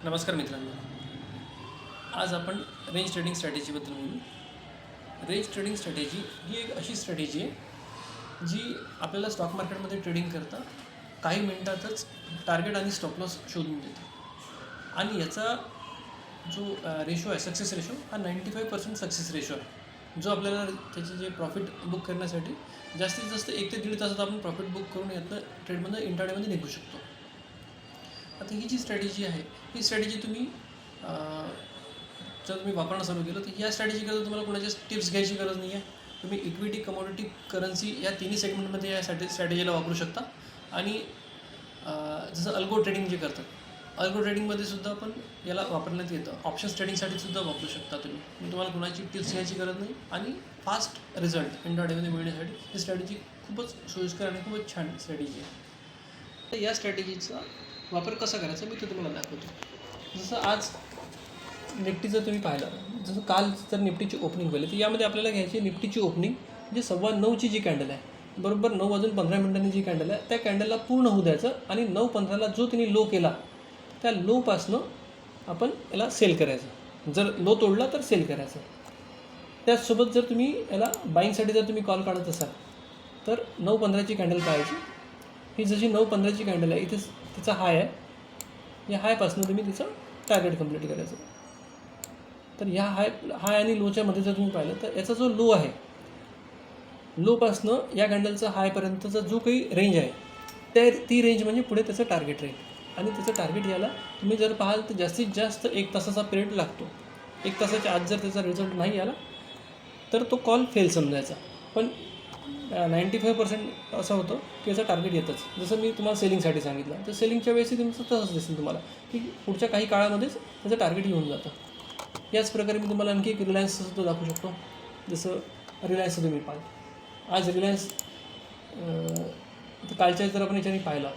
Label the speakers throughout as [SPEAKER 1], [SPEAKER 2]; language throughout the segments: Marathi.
[SPEAKER 1] नमस्कार मित्रांनो, आज आपण रेंज ट्रेडिंग स्ट्रॅटेजीबद्दल बोलू. रेंज ट्रेडिंग स्ट्रॅटेजी ही एक अशी स्ट्रॅटेजी आहे जी आपल्याला स्टॉक मार्केटमध्ये ट्रेडिंग करता काही मिनिटातच टार्गेट आणि स्टॉप लॉस शोधून देते. आणि याचा जो रेशो आहे, सक्सेस रेशो, हा 95% सक्सेस रेशो आहे, जो आपल्याला त्याचे जे प्रॉफिट बुक करण्यासाठी जास्तीत जास्त 1 ते 1.5 तासात आपण प्रॉफिट बुक करून यातनं ट्रेडमध्ये इंट्राडेमध्ये निघू शकतो. आता ही जी स्ट्रॅटेजी आहे, ही स्ट्रॅटेजी तुम्ही जर तुम्ही वापरणं चालू केलं तर ह्या स्ट्रॅटेजीकरता तुम्हाला कोणाच्या टिप्स घ्यायची गरज नाही आहे. तुम्ही इक्विटी, कमोडिटी, करन्सी या तिन्ही सेगमेंटमध्ये या स्ट्रॅटेजीला वापरू शकता. आणि जसं अल्गो ट्रेडिंग जे करतात, अल्गो ट्रेडिंगमध्ये सुद्धा पण याला वापरण्यात येतं. ऑप्शन्स ट्रेडिंगसाठी सुद्धा वापरू शकता तुम्ही. तुम्हाला कोणाची टिप्स घ्यायची गरज नाही आणि फास्ट रिझल्ट इंट्राडेमध्ये मिळण्यासाठी ही स्ट्रॅटेजी खूपच सोयीस्कर आणि खूपच छान स्ट्रॅटेजी आहे. तर या स्ट्रॅटेजीचा वापर कसा करायचा मी तो तुम्हाला दाखवतो. जसं आज निफ्टी जर तुम्ही पाहिलं, जसं काल जर निफ्टीची ओपनिंग पाहिली तर यामध्ये आपल्याला घ्यायची निफ्टीची ओपनिंग म्हणजे 9:15ची जी कॅन्डल आहे, बरोबर 9:15 जी कॅन्डल आहे त्या कॅन्डलला पूर्ण होऊ द्यायचं आणि 9:15ला जो तिने लो केला त्या लोपासनं आपण याला सेल करायचं. जर लो तोडला तर सेल करायचं. त्याचसोबत जर तुम्ही याला बाईंगसाठी जर तुम्ही कॉल काढत असाल तर 9:15ची कॅन्डल पाहायची. ही जशी 9:15ची कॅन्डल आहे, इथे तिचा हाय आहे, या हायपासून तुम्ही तिचं टार्गेट कंप्लीट करायचं. तर ह्या हाय आणि लोच्या मध्ये जर तुम्ही पाहिलं तर याचा जो लो आहे, लोपासनं या कॅन्डलचा हायपर्यंतचा जो काही रेंज आहे ती रेंज म्हणजे पुढे त्याचं टार्गेट राहील. आणि त्याचं टार्गेट याला तुम्ही जर पाहाल तर जास्तीत जास्त 1 तासाचा पिरियड लागतो. 1 तासाच्या आत जर त्याचा रिझल्ट नाही आला तर तो कॉल फेल समजायचा. पण 95% असं होतं की याचं टार्गेट येतंच. जसं मी तुम्हाला सेलिंगसाठी सांगितलं, तर सेलिंगच्या वेळेसही तुमचं तसंच दिसेल तुम्हाला की पुढच्या काही काळामध्येच त्याचं टार्गेट येऊन जातं. याच प्रकारे मी तुम्हाला आणखी एक रिलायन्सचं सुद्धा दाखवू शकतो. जसं रिलायन्सचं तुम्ही पाहाल, आज रिलायन्स कालच्या जर आपण याच्याने पाहिला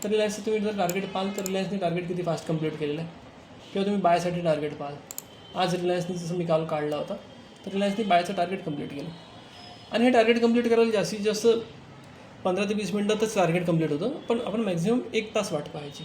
[SPEAKER 1] तर रिलायन्सचं तुम्ही जर टार्गेट पाहाल तर रिलायन्सने टार्गेट किती फास्ट कंप्लीट केलेलं आहे. किंवा तुम्ही बायसाठी टार्गेट पाहाल, आज रिलायन्सने जसं मी काल काढला होता तर रिलायन्सने बायचं टार्गेट कंप्लीट केलं. आणि हे टार्गेट कंप्लीट करायला जास्तीत जास्त 15 ते 20 मिनिटातच टार्गेट कंप्लीट होतं. पण आपण मॅक्झिमम 1 तास वाट पाहायची.